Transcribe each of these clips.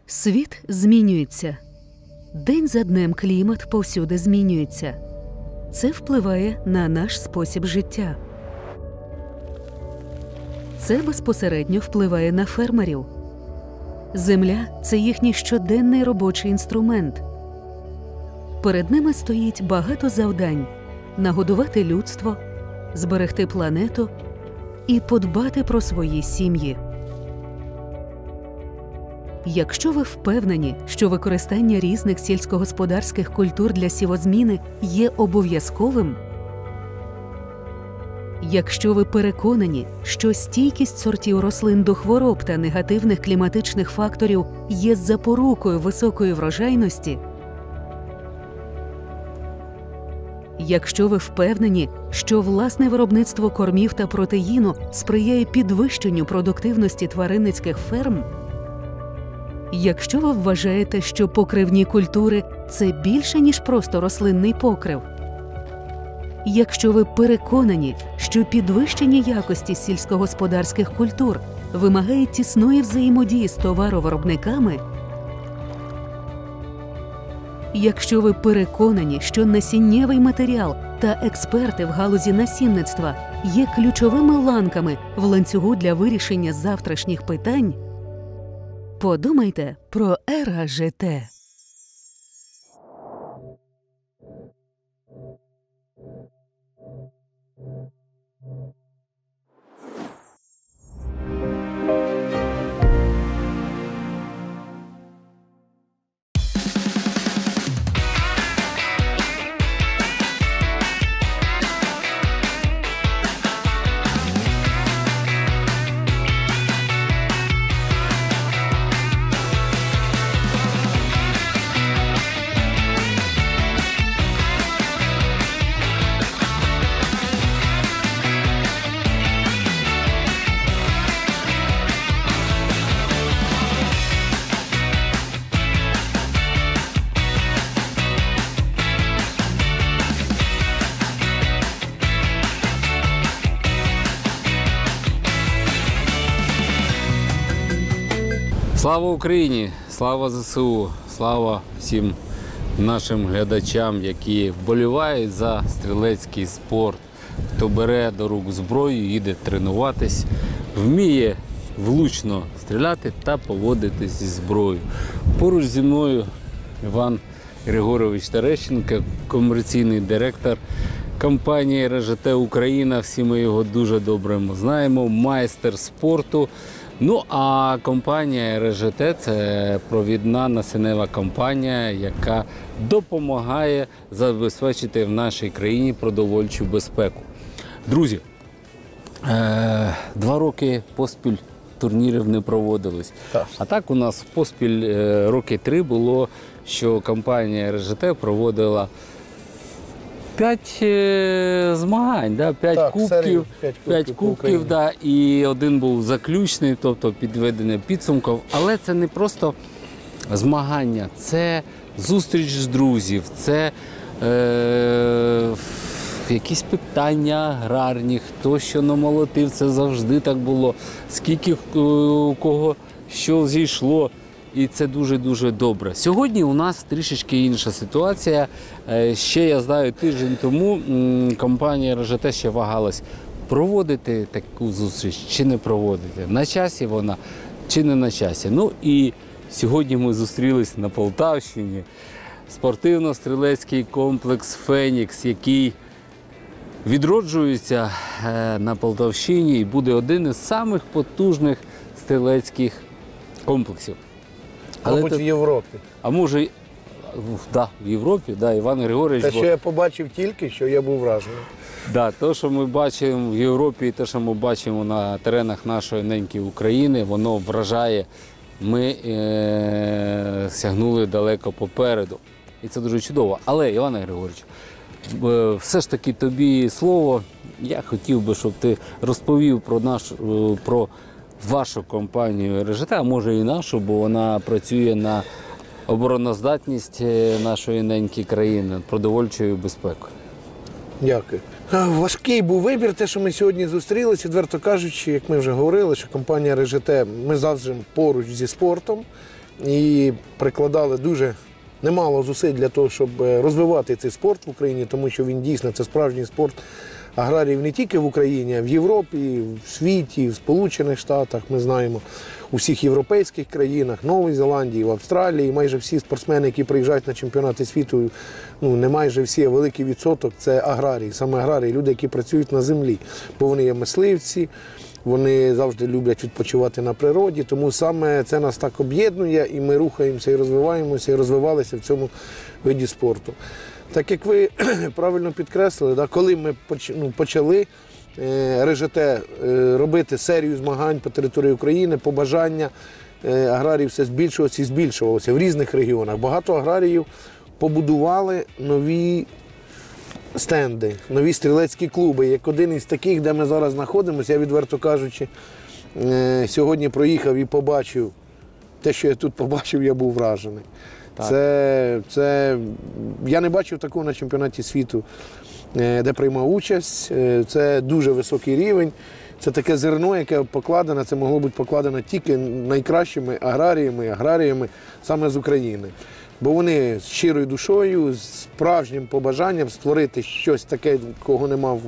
Світ змінюється. День за днем клімат повсюди змінюється. Це впливає на наш спосіб життя. Це безпосередньо впливає на фермерів. Земля – це їхній щоденний робочий інструмент. Перед ними стоїть багато завдань – нагодувати людство, зберегти планету і подбати про свої сім'ї. Якщо ви впевнені, що використання різних сільськогосподарських культур для сівозміни є обов'язковим, якщо ви переконані, що стійкість сортів рослин до хвороб та негативних кліматичних факторів є запорукою високої врожайності, якщо ви впевнені, що власне виробництво кормів та протеїну сприяє підвищенню продуктивності тваринницьких ферм, якщо ви вважаєте, що покривні культури – це більше, ніж просто рослинний покрив, якщо ви переконані, що підвищення якості сільськогосподарських культур вимагає тісної взаємодії з товаровиробниками, якщо ви переконані, що насіннєвий матеріал та експерти в галузі насінництва є ключовими ланками в ланцюгу для вирішення завтрашніх питань, подумайте про РАЖТ. Слава Україні! Слава ЗСУ! Слава всім нашим глядачам, які вболівають за стрілецький спорт, хто бере до рук зброю, їде тренуватись, вміє влучно стріляти та поводитись зі зброєю. Поруч зі мною Іван Григорович Терещенко, комерційний директор компанії РАЖТ Україна. Всі ми його дуже добре знаємо, майстер спорту. Ну, а компанія РАЖТ – це провідна насіннева компанія, яка допомагає забезпечити в нашій країні продовольчу безпеку. Друзі, 2 роки поспіль турнірів не проводились. А так у нас поспіль роки 3 було, що компанія РАЖТ проводила 5 змагань, да? 5 кубків, 5 кубків, да? І один був заключний, тобто підведення підсумків. Але це не просто змагання, це зустріч з друзів, це якісь питання аграрні, хто що намолотив, це завжди так було, скільки у кого що зійшло. І це дуже-дуже добре. Сьогодні у нас трішечки інша ситуація. Ще, я знаю, тиждень тому компанія РАЖТ ще вагалась проводити таку зустріч чи не проводити. На часі вона чи не на часі. Ну і сьогодні ми зустрілись на Полтавщині. Спортивно-стрілецький комплекс «Фенікс», який відроджується на Полтавщині і буде один із самих потужних стрілецьких комплексів. Мабуть, в Європі. А може, в Європі, Іван Григорович. Те, що я побачив тільки, що я був вражений. Те, що ми бачимо в Європі, і те, що ми бачимо на теренах нашої неньки України, воно вражає. Ми сягнули далеко попереду. І це дуже чудово. Але, Іване Григоровичу, все ж таки тобі слово. Я хотів би, щоб ти розповів про вашу компанію РЖТ, а може і нашу, бо вона працює на обороноздатність нашої неньки країни, продовольчою безпекою. Дякую. Важкий був вибір, те, що ми сьогодні зустрілися, відверто кажучи, як ми вже говорили, що компанія РЖТ, ми завжди поруч зі спортом і прикладали дуже немало зусиль для того, щоб розвивати цей спорт в Україні, тому що він дійсно це справжній спорт аграріїв не тільки в Україні, а в Європі, в світі, в Сполучених Штатах, ми знаємо, у всіх європейських країнах, Новій Зеландії, в Австралії. Майже всі спортсмени, які приїжджають на чемпіонати світу, не майже всі, а великий відсоток – це аграрії, саме аграрії, люди, які працюють на землі, бо вони є мисливці, вони завжди люблять відпочивати на природі, тому саме це нас так об'єднує, і ми рухаємося і розвиваємося, і розвивалися в цьому виді спорту. Так як ви правильно підкреслили, коли ми почали РЖТ робити серію змагань по території України, побажання аграріїв все збільшувалося і збільшувалося в різних регіонах. Багато аграріїв побудували нові стенди, нові стрілецькі клуби. Як один із таких, де ми зараз знаходимося, я, відверто кажучи, сьогодні проїхав і побачив те, що я тут побачив, я був вражений. Я не бачив такого на чемпіонаті світу, де приймав участь. Це дуже високий рівень. Це таке зерно, яке покладено, це могло бути покладено тільки найкращими аграріями саме з України. Бо вони з щирою душою, з справжнім побажанням створити щось таке, кого не мав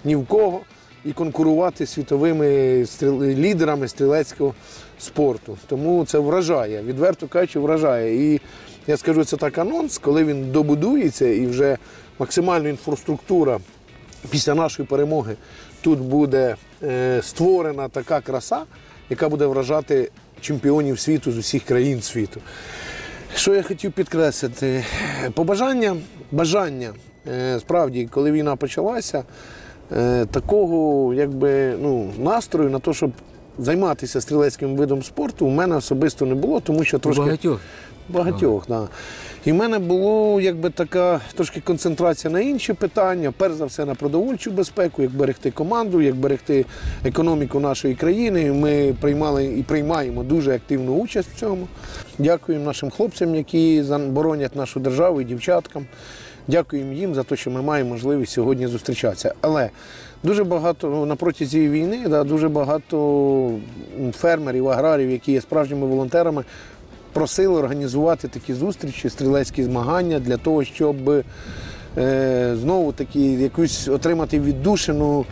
ні в кого, і конкурувати з світовими лідерами стрілецького спорту. Тому це вражає, відверто кажучи, вражає. І я скажу, це так анонс, коли він добудується і вже максимальна інфраструктура після нашої перемоги тут буде створена така краса, яка буде вражати чемпіонів світу з усіх країн світу. Що я хотів підкреслити? Бажання, справді, коли війна почалася, такого настрою на те, щоб займатися стрілецьким видом спорту, у мене особисто не було, тому що трошки... Багатьох, так. І в мене було така трошки концентрація на інші питання, перш за все на продовольчу безпеку, як берегти команду, як берегти економіку нашої країни. Ми приймали і приймаємо дуже активну участь в цьому. Дякуємо нашим хлопцям, які боронять нашу державу, і дівчаткам. Дякуємо їм за те, що ми маємо можливість сьогодні зустрічатися. Але дуже багато, на протязі війни, дуже багато фермерів, аграріїв, які є справжніми волонтерами, просили організувати такі зустрічі, стрілецькі змагання для того, щоб знову-таки якусь отримати віддушину,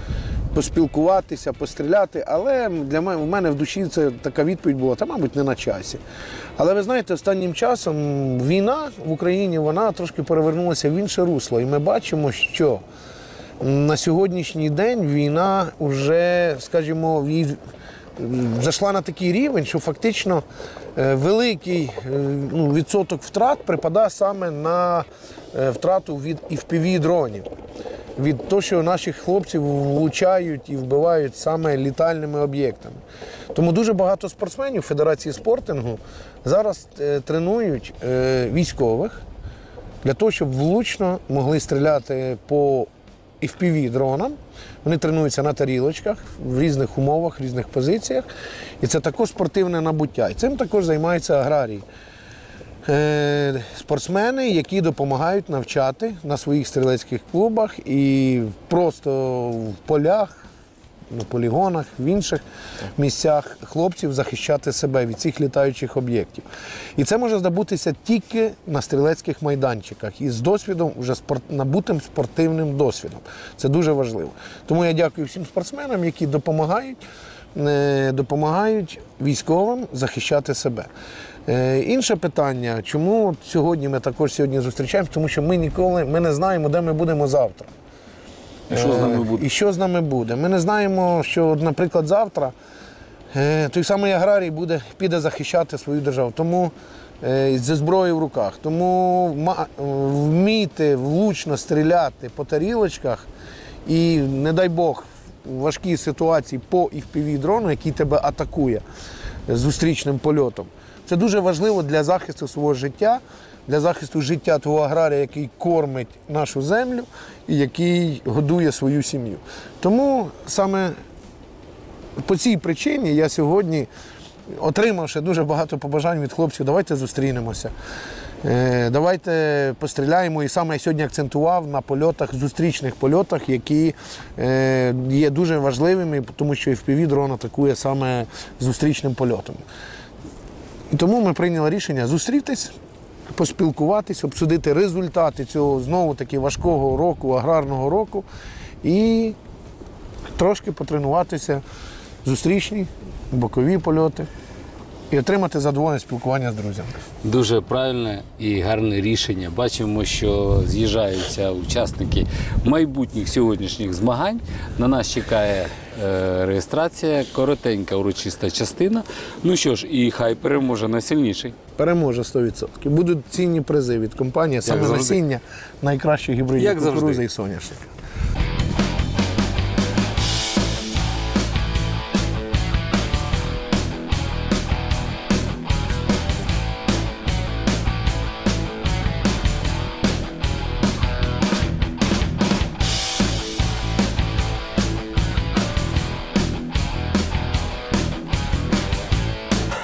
поспілкуватися, постріляти. Але в мене в душі це така відповідь була, мабуть, не на часі. Але ви знаєте, останнім часом війна в Україні, вона трошки перевернулася в інше русло. І ми бачимо, що на сьогоднішній день війна вже, скажімо, зайшла на такий рівень, що фактично великий відсоток втрат припадає саме на втрату від FPV-дронів. Від того, що наших хлопців влучають і вбивають саме літальними об'єктами. Тому дуже багато спортсменів Федерації спортингу зараз тренують військових для того, щоб влучно могли стріляти по FPV-дронам. Вони тренуються на тарілочках, в різних умовах, в різних позиціях. І це також спортивне набуття. І цим також займаються аграрії. Спортсмени, які допомагають навчати на своїх стрілецьких клубах і просто в полях, на полігонах, в інших місцях хлопців захищати себе від цих літаючих об'єктів. І це може здобутися тільки на стрілецьких майданчиках і з досвідом, вже набутим спортивним досвідом. Це дуже важливо. Тому я дякую всім спортсменам, які допомагають військовим захищати себе. Інше питання, чому сьогодні ми також зустрічаємося, тому що ми не знаємо, де ми будемо завтра. І що з нами буде? І що з нами буде? Ми не знаємо, що, наприклад, завтра той самий аграрій піде захищати свою державу. Тому зі зброєю в руках. Тому вміти влучно стріляти по тарілочках і, не дай Бог, в важкій ситуації по FPV-дрону, який тебе атакує зустрічним польотом. Це дуже важливо для захисту свого життя, для захисту життя твого аграрія, який кормить нашу землю і який годує свою сім'ю. Тому саме по цій причині я сьогодні, отримавши дуже багато побажань від хлопців, давайте зустрінемося, давайте постріляємо. І саме я сьогодні акцентував на польотах, зустрічних польотах, які є дуже важливими, тому що FPV-дрон атакує саме зустрічним польотом. І тому ми прийняли рішення зустрітись, поспілкуватись, обсудити результати цього знову-таки важкого року, аграрного року і трошки потренуватися зустрічні, бокові польоти і отримати задоволене спілкування з друзями. Дуже правильне і гарне рішення. Бачимо, що з'їжджаються учасники майбутніх сьогоднішніх змагань. На нас чекає реєстрація, коротенька урочиста частина. Ну що ж, і хай переможе найсильніший. Переможе 100%. Будуть цінні призи від компанії, саме насіння найкращих гібридів кукурудзи і соняшника.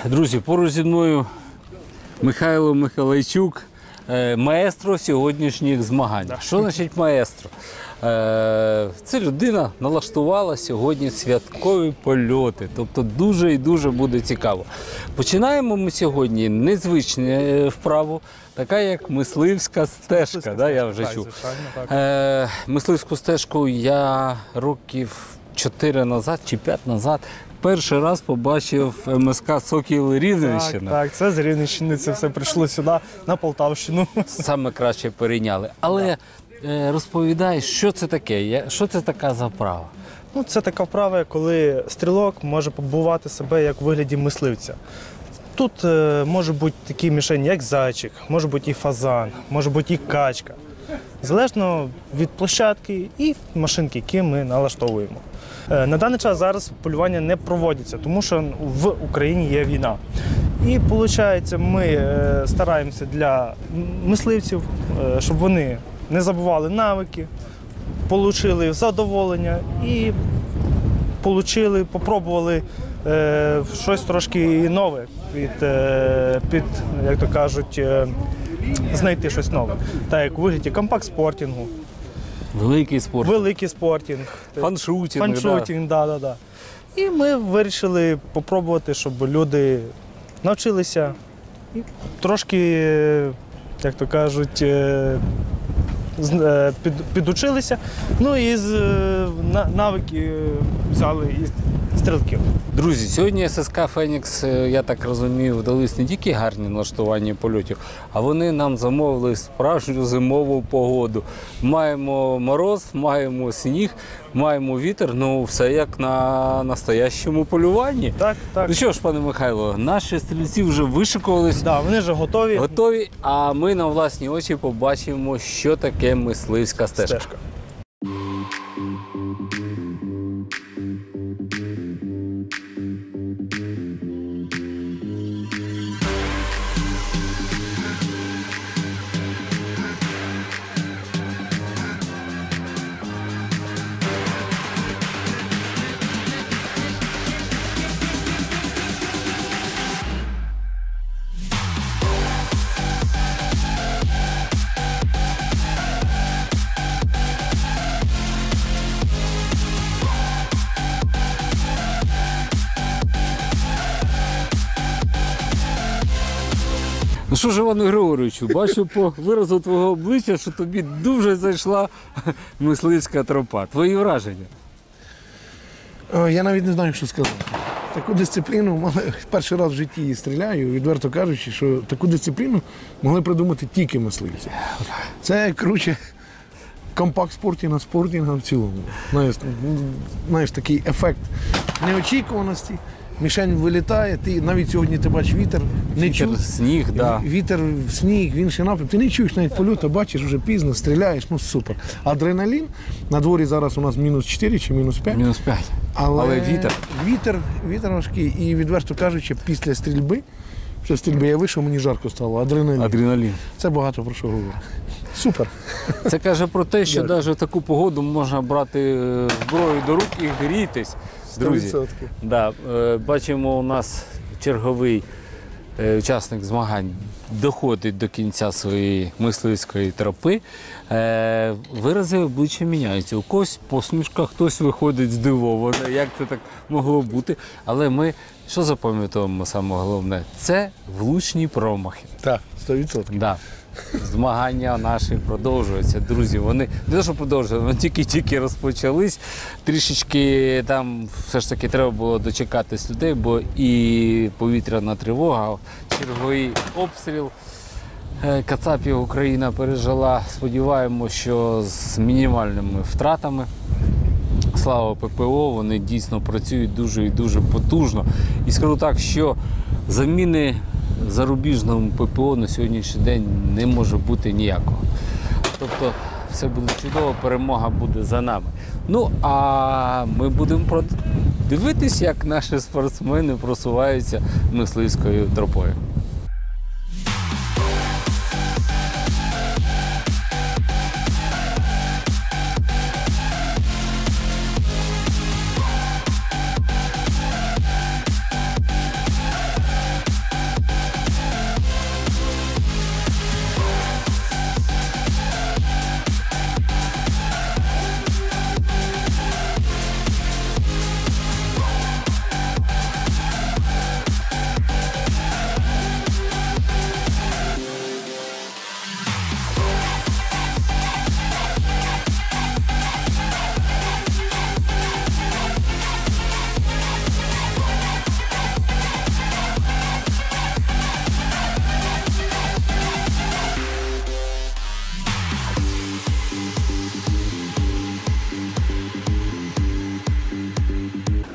Друзі, поруч зі мною Михайло Михайлайчук, маестро сьогоднішніх змагань. Що значить маестро? Це людина налаштувала сьогодні святкові польоти, тобто дуже і дуже буде цікаво. Починаємо ми сьогодні незвичну вправу, така як мисливська стежка, да, я вже чув. Мисливську стежку я років 4 назад чи 5 назад перший раз побачив МСК «Сокіл Рівненщина». Так, це з Рівненщини, це все прийшло сюди, на Полтавщину. Саме краще перейняли. Але розповідай, що це таке, що це така за вправа? Ну, це така вправа, коли стрілок може побувати себе як у вигляді мисливця. Тут може бути такі мішені, як зайчик, може бути і фазан, може бути і качка. Залежно від площадки і машинки, які ми налаштовуємо. На даний час зараз полювання не проводяться, тому що в Україні є війна. І, виходить, ми стараємося для мисливців, щоб вони не забували навики, отримали задоволення і спробували щось трошки нове, як то кажуть, знайти щось нове. Так як у вигляді компакт-спортингу. Великий спорт. Великий спортинг. Фаншутінг. Фаншутінг, да. І ми вирішили спробувати, щоб люди навчилися і трошки, як то кажуть, підучилися. Ну і навики взяли із стрілків. Друзі, сьогодні ССК «Фенікс», я так розумію, вдались не тільки гарні налаштування польотів, а вони нам замовили справжню зимову погоду. Маємо мороз, маємо сніг, маємо вітер, ну все як на настоящому полюванні. Так. Ну що ж, пане Михайло, наші стрільці вже вишикувались. Да, вони вже готові. Готові, а ми на власні очі побачимо, що таке мисливська стежка. Ну що ж, Іване Григоровичу, бачу по виразу твого обличчя, що тобі дуже зайшла мисливська тропа. Твої враження? Я навіть не знаю, що сказати. Таку дисципліну, перший раз в житті стріляю, відверто кажучи, що таку дисципліну могли придумати тільки мисливці. Це компакт-спорті над спортінгом в цілому. Знаєш, такий ефект неочікуваності. Мішень вилітає, ти навіть сьогодні ти бачиш вітер, не чуєш. Сніг, да. Вітер в сніг, в інший напрям. Ти не чуєш навіть польоту, бачиш, вже пізно, стріляєш, ну супер. Адреналін, на дворі зараз у нас мінус 4 чи мінус 5. Мінус 5. Але Вітер важкий. І відверто кажучи, після стрільби я вийшов, мені жарко стало. Адреналін. Це багато про що говорить. Супер. Це каже про те, що навіть в таку погоду можна брати зброю до рук і грітись. Друзі, 100%. Да, бачимо, у нас черговий учасник змагань доходить до кінця своєї мисливської тропи. Вирази обличчя міняються. У когось посмішка, хтось виходить здивовано, як це так могло бути. Але ми що запам'ятовуємо саме головне? Це влучні промахи. Так, 100%. Да. Змагання наші продовжуються, друзі. Вони не те, що продовжуються, вони тільки розпочались. Трішечки там все ж таки треба було дочекатись людей, бо і повітряна тривога, черговий обстріл кацапів Україна пережила. Сподіваємося, що з мінімальними втратами. Слава ППО, вони дійсно працюють дуже і дуже потужно. І скажу так, що заміни зарубіжному ППО на сьогоднішній день не може бути ніякого. Тобто все буде чудово, перемога буде за нами. Ну, а ми будемо дивитись, як наші спортсмени просуваються мисливською тропою.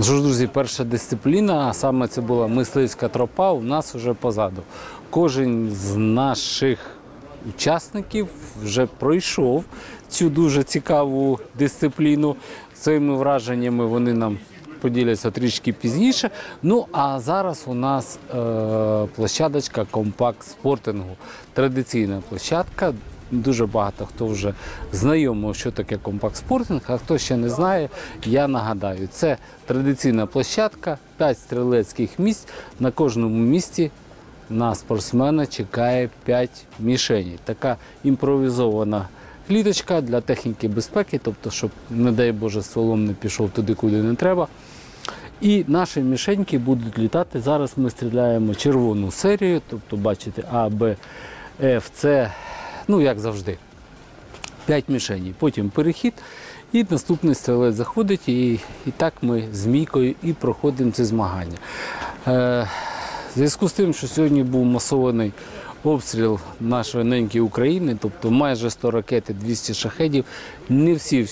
Що ж, друзі, перша дисципліна, а саме це була мисливська тропа, у нас вже позаду. Кожен з наших учасників вже пройшов цю дуже цікаву дисципліну. Своїми враженнями вони нам поділяться трішки пізніше. Ну, а зараз у нас площадочка компакт-спортингу. Традиційна площадка. Дуже багато хто вже знайомий, що таке компакт-спортинг, а хто ще не знає, я нагадаю. Це традиційна площадка, 5 стрілецьких місць. На кожному місці на спортсмена чекає 5 мішеней. Така імпровізована кліточка для техніки безпеки, тобто, щоб, не дай Боже, стволом не пішов туди, куди не треба. І наші мішеньки будуть літати. Зараз ми стріляємо червону серію, тобто, бачите, А, Б, Ф, С, ну, як завжди, 5 мішеней. Потім перехід, і наступний стрілець заходить, і так ми з Мійкою і проходимо ці змагання. В зв'язку з тим, що сьогодні був масований обстріл нашої неньки України, тобто майже 100 ракет і 200 шахедів, не всі,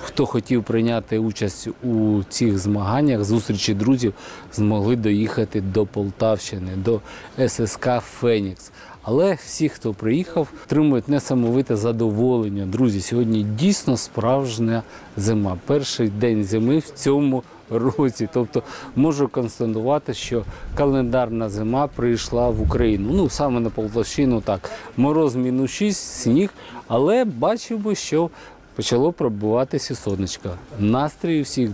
хто хотів прийняти участь у цих змаганнях, зустрічі друзів, змогли доїхати до Полтавщини, до ССК «Фенікс». Але всі, хто приїхав, отримують несамовите задоволення. Друзі, сьогодні дійсно справжня зима. Перший день зими в цьому році. Тобто можу констатувати, що календарна зима прийшла в Україну. Ну, саме на Полтавщину так. Мороз мінус 6, сніг, але бачимо, що почало пробиватися сонечко. Настрій у всіх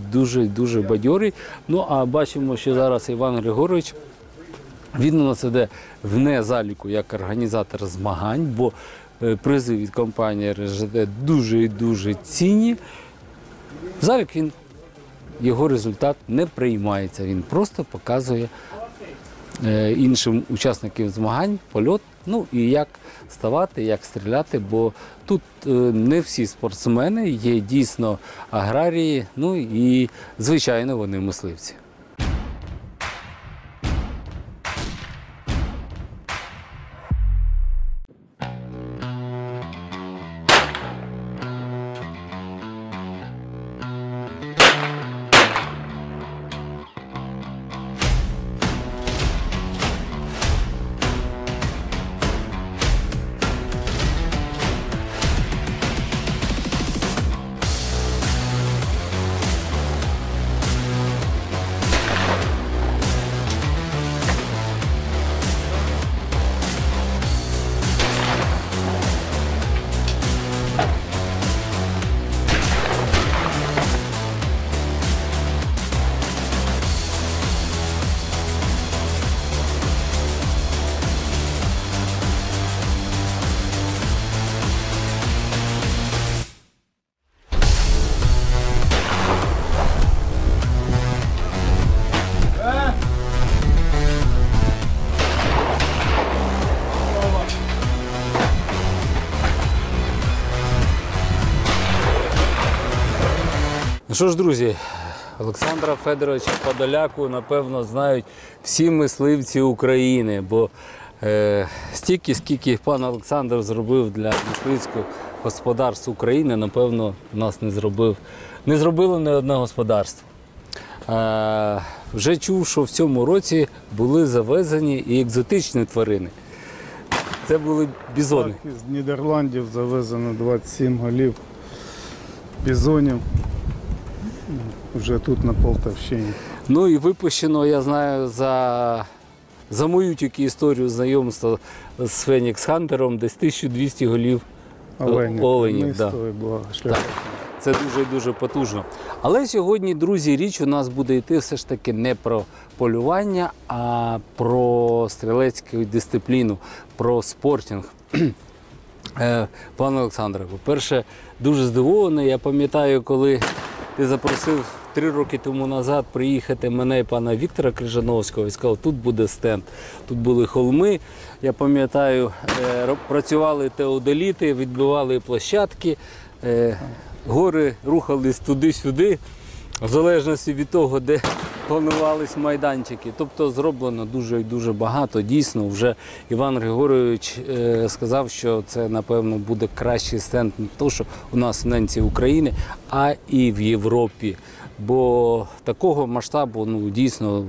дуже бадьорий. Ну, а бачимо, що зараз Іван Григорович, він у нас іде вне заліку як організатор змагань, бо призи від компанії РЖД дуже і дуже цінні. В залік його результат не приймається, він просто показує іншим учасникам змагань польот, ну і як ставати, як стріляти, бо тут не всі спортсмени, є дійсно аграрії, ну і звичайно вони мисливці. Ну що ж, друзі, Олександра Федоровича Подоляку, напевно, знають всі мисливці України, бо стільки, скільки пан Олександр зробив для мисливського господарств України, напевно, у нас не зробило ні одне господарство. Вже чув, що в цьому році були завезені і екзотичні тварини. Це були бізони. Так, із Нідерландів завезено 27 голів бізонів. Вже тут на Полтавщині. Ну і випущено, я знаю, за мою тільки історію знайомства з Фенікс Хантером десь 1200 голів оленів. Да. Так. Це дуже і дуже потужно. Але сьогодні, друзі, річ у нас буде йти все ж таки не про полювання, а про стрілецьку дисципліну, про спортинг. Пане Олександре, по-перше, дуже здивований. Я пам'ятаю, коли ти запросив 3 роки тому назад приїхати мене і пана Віктора Крижановського і сказав, тут буде стенд, тут були холми. Я пам'ятаю, працювали теодоліти, відбивали площадки, гори рухались туди-сюди, в залежності від того, де планувались майданчики. Тобто зроблено дуже і дуже багато. Дійсно, вже Іван Григорович сказав, що це, напевно, буде кращий стенд не то, що у нас в ненці України, а і в Європі. Бо такого масштабу, ну, дійсно,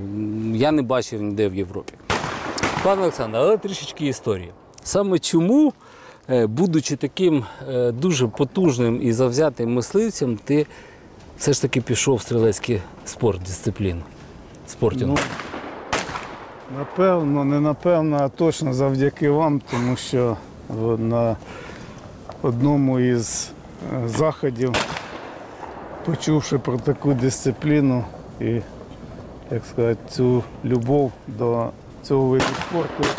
я не бачив ніде в Європі. Пане Олександр, але трішечки історії. Саме чому, будучи таким дуже потужним і завзятим мисливцем, ти все ж таки пішов в стрілецький спорт, дисципліну, спортингу? Напевно, не напевно, а точно завдяки вам, тому що на одному із заходів, почувши про таку дисципліну і, як сказати, цю любов до цього виду спорту,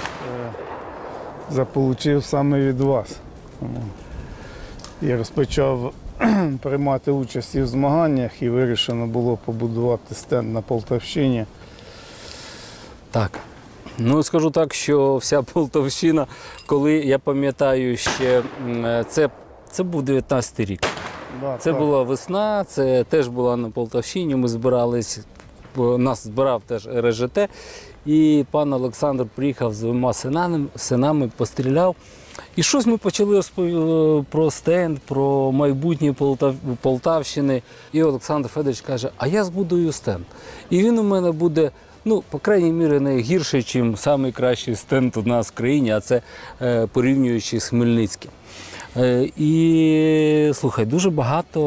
заполучив саме від вас. Я розпочав приймати участь і в змаганнях, і вирішено було побудувати стенд на Полтавщині. Так. Ну, скажу так, що вся Полтавщина, коли, я пам'ятаю, ще це був 19-й рік. Да, це так. була весна, це теж була на Полтавщині, ми збирались, нас збирав теж РЖТ, і пан Олександр приїхав з 2 синами, постріляв. І щось ми почали про стенд, про майбутнє Полтавщини. І Олександр Федорович каже, а я збудую стенд. І він у мене буде, ну, по крайній мірі, не гірший, ніж найкращий стенд у нас в країні, а це порівнюючи з Хмельницьким. І, слухай, дуже багато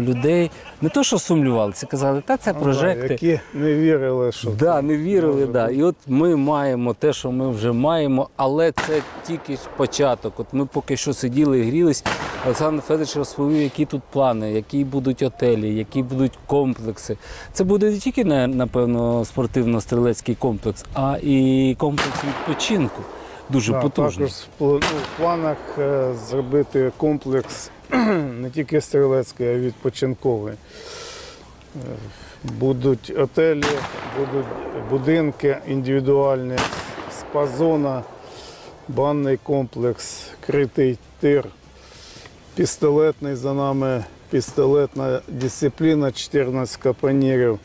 людей не то, що сумнівалися, казали, та це прожекти. Які не вірили, що да, не вірили, да. І от ми маємо те, що ми вже маємо, але це тільки початок. От ми поки що сиділи і грілись. Олександр Федорович розповів, які тут плани, які будуть готелі, які будуть комплекси. Це буде не тільки, напевно, спортивно-стрілецький комплекс, а і комплекс відпочинку. Дуже потужний. Також в планах зробити комплекс не тільки стрілецький, а й відпочинковий. Будуть готелі, будуть будинки індивідуальні, спа-зона, банний комплекс, критий тир, пістолетний за нами, пістолетна дисципліна, 14 капонірів.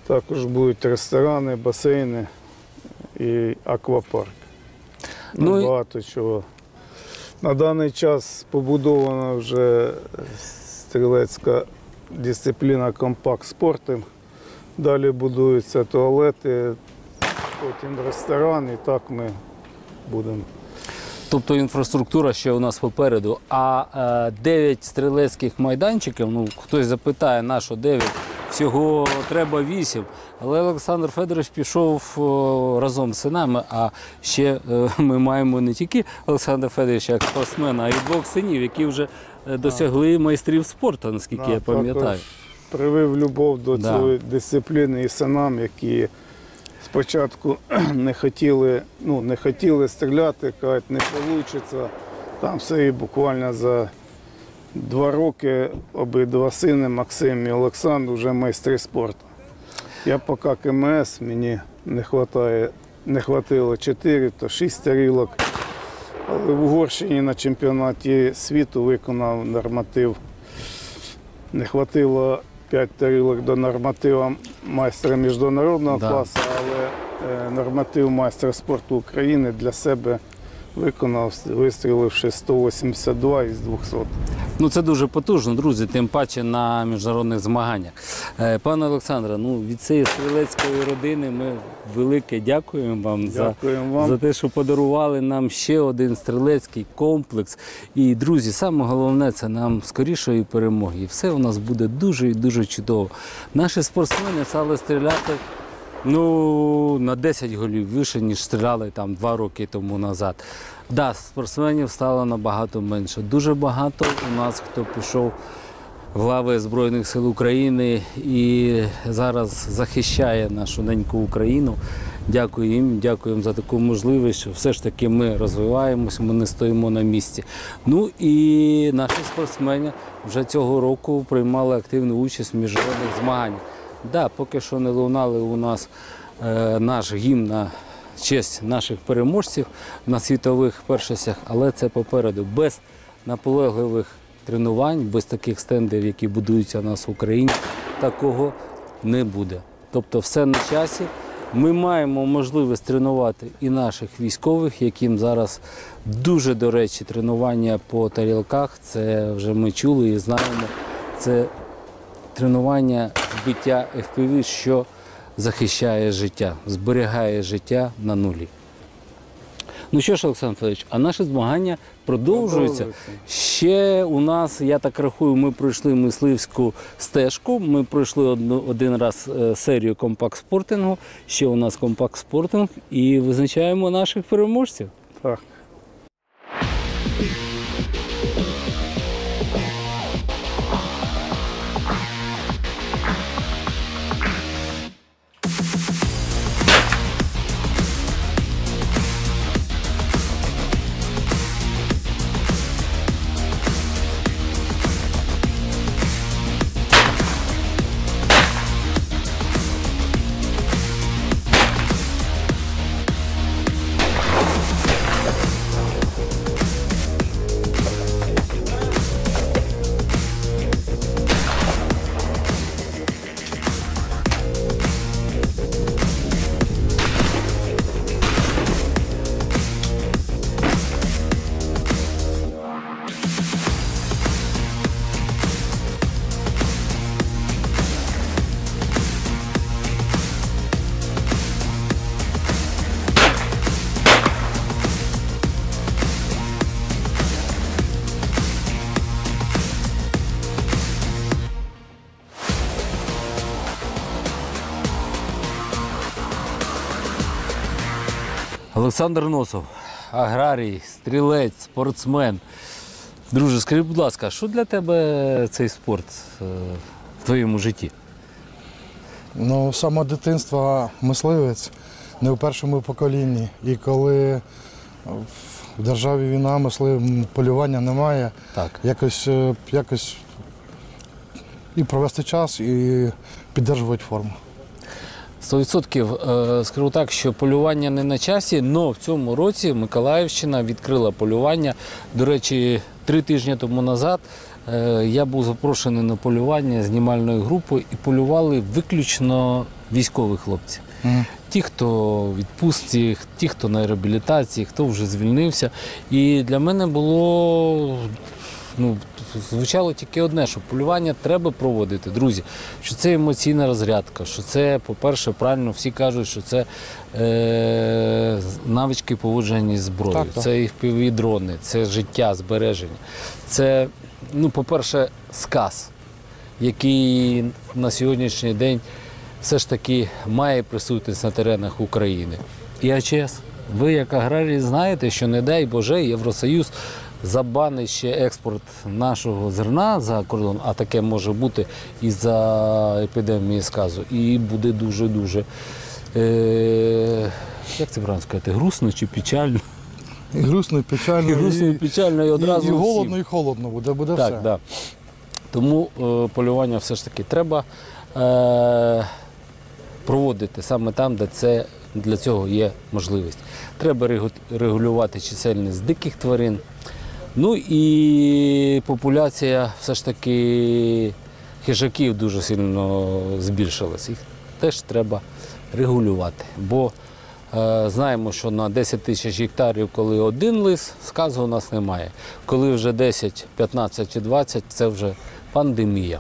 Також будуть ресторани, басейни і аквапарк. Багато чого. На даний час побудована вже стрілецька дисципліна компакт-спортинг. Далі будуються туалети, потім ресторан, і так ми будемо. Тобто інфраструктура ще у нас попереду. А 9 стрілецьких майданчиків, ну, хтось запитає, на що 9? Всього треба 8. Але Олександр Федорович пішов разом з синами, а ще ми маємо не тільки Олександра Федоровича як спортсмена, а й 2 синів, які вже досягли майстрів спорту, наскільки я пам'ятаю. Привив любов до цієї дисципліни і синам, які спочатку не хотіли стріляти, кажуть, не вийде. Там все, і буквально за 2 роки обидва сини, Максим і Олександр, вже майстри спорту. Я поки КМС, мені не хватило 4, то 6 тарілок. Але в Угорщині на чемпіонаті світу виконав норматив не хватило 5 тарілок до норматива майстра міжнародного класу, але норматив майстра спорту України для себе виконав, вистріливши 182 із 200. Ну, це дуже потужно, друзі, тим паче на міжнародних змаганнях. Пане Олександре, ну, від цієї стрілецької родини ми велике дякуємо вам, за те, що подарували нам ще один стрілецький комплекс. І, друзі, саме головне – це нам скорішої перемоги. І все у нас буде дуже і дуже чудово. Наші спортсмени стали стріляти на 10 голів вище, ніж стріляли там 2 роки тому назад. Да, спортсменів стало набагато менше. Дуже багато у нас, хто пішов в лави Збройних сил України і зараз захищає нашу неньку Україну. Дякую їм, дякуємо за таку можливість, що все ж таки ми розвиваємося, ми не стоїмо на місці. Ну і наші спортсмени вже цього року приймали активну участь в міжнародних змаганнях. Да, поки що не лунали у нас наш гімн на честь наших переможців на світових першостях, але це попереду. Без наполегливих тренувань, без таких стендів, які будуються у нас в Україні, такого не буде. Тобто все на часі. Ми маємо можливість тренувати і наших військових, яким зараз дуже, до речі, тренування по тарілках, це вже ми чули і знаємо, це тренування збиття FPV, що захищає життя, зберігає життя на нулі. Ну що ж, Олександр Федорович, а наші змагання продовжуються. Ще у нас, я так рахую, ми пройшли мисливську стежку, ми пройшли один раз серію компакт-спортингу, ще у нас компакт-спортинг і визначаємо наших переможців. Так. Олександр Носов, аграрій, стрілець, спортсмен. Друже, скажи, будь ласка, що для тебе цей спорт в твоєму житті? Ну, з самого дитинства мисливець, не в першому поколінні. І коли в державі війна, полювання немає, Так. якось і провести час, і підтримувати форму. 100% скажу так, що полювання не на часі, але в цьому році Миколаївщина відкрила полювання. До речі, 3 тижні тому назад я був запрошений на полювання знімальною групою і полювали виключно військові хлопці. Ті, хто в відпустці, ті, хто на реабілітації, хто вже звільнився. І для мене було, звучало тільки одне, що полювання треба проводити, друзі. Що це емоційна розрядка, що це, по-перше, правильно всі кажуть, що це навички поводження зі зброєю, це FPV-дрони, це життя, збереження. Це, по-перше, сказ, який на сьогоднішній день все ж таки має присутність на теренах України. І АЧС. Ви, як аграрії, знаєте, що, не дай Боже, Євросоюз забанить ще експорт нашого зерна за кордон, а таке може бути із-за епідемії сказу. І буде дуже-дуже, як це правильно сказати, грустно чи печально? І грустно, і печально, і грустно, і печально, і одразу і голодно, всім. і холодно буде так, все. Да. Тому полювання все ж таки треба проводити саме там, де це для цього є можливість. Треба регулювати чисельність диких тварин. Ну і популяція все ж таки хижаків дуже сильно збільшилось. Їх теж треба регулювати. Бо знаємо, що на 10 тисяч гектарів, коли один лис, сказу у нас немає. Коли вже 10, 15 чи 20, це вже пандемія.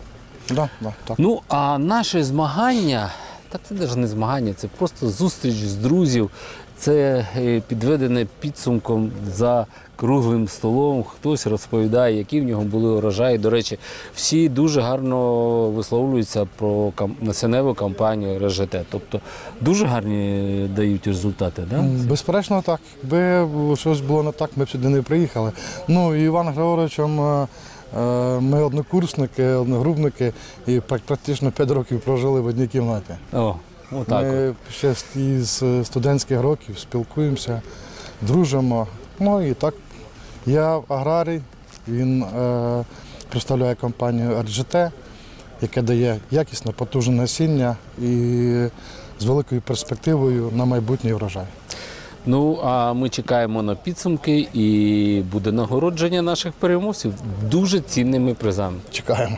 Да, так. Ну, а наші змагання, та це навіть не змагання, це просто зустріч з друзів, це підведене підсумком за круглим столом, хтось розповідає, які в нього були урожаї. До речі, всі дуже гарно висловлюються про насінневу кампанію РЖТ. Тобто дуже гарні дають результати, так? Да? Безперечно так. Якби щось було не так, ми б сюди не приїхали. Ну, і Іван Григоровичем ми однокурсники, одногрупники і практично 5 років прожили в одній кімнаті. О, отак. Ми ще з студентських років спілкуємося, дружимо. Ну і так, я аграрій, він представляє компанію РЖТ, яка дає якісне, потужне насіння і з великою перспективою на майбутній врожай. Ну, а ми чекаємо на підсумки і буде нагородження наших переможців дуже цінними призами. Чекаємо.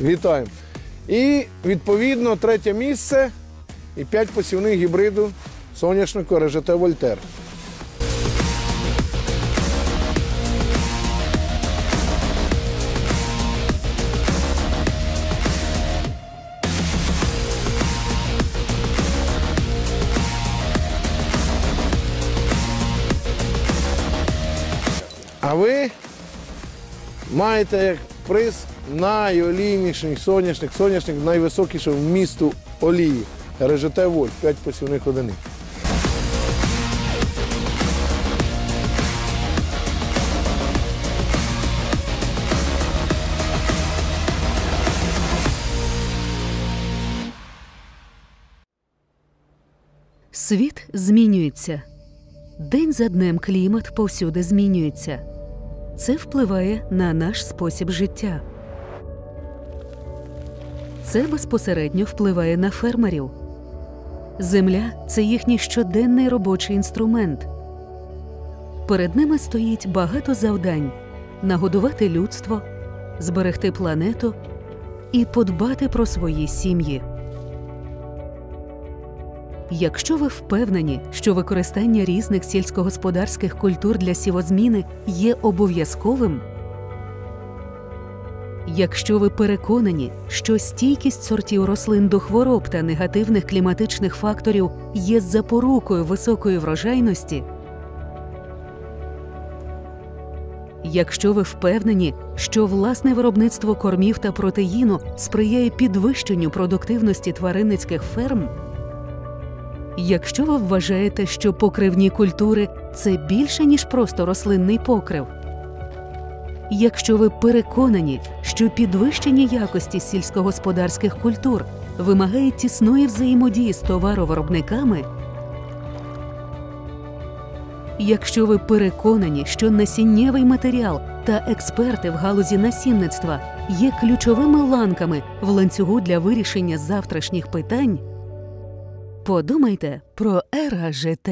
Вітаємо. І, відповідно, 3 місце і 5 посівних гібриду соняшнику РЖТ Вольтер. А ви маєте як приз найолійніший соняшник, найвисокіший вмісту олії РЖТ Вольт, 5 посівних одиниць. Світ змінюється. День за днем клімат повсюди змінюється. Це впливає на наш спосіб життя. Це безпосередньо впливає на фермерів. Земля – це їхній щоденний робочий інструмент. Перед ними стоїть багато завдань – нагодувати людство, зберегти планету і подбати про свої сім'ї. Якщо ви впевнені, що використання різних сільськогосподарських культур для сівозміни є обов'язковим, якщо ви переконані, що стійкість сортів рослин до хвороб та негативних кліматичних факторів є запорукою високої врожайності, якщо ви впевнені, що власне виробництво кормів та протеїну сприяє підвищенню продуктивності тваринницьких ферм, якщо ви вважаєте, що покривні культури – це більше, ніж просто рослинний покрив, якщо ви переконані, що підвищення якості сільськогосподарських культур вимагає тісної взаємодії з товаровиробниками, якщо ви переконані, що насіннєвий матеріал та експерти в галузі насінництва є ключовими ланками в ланцюгу для вирішення завтрашніх питань, подумайте про РЖТ.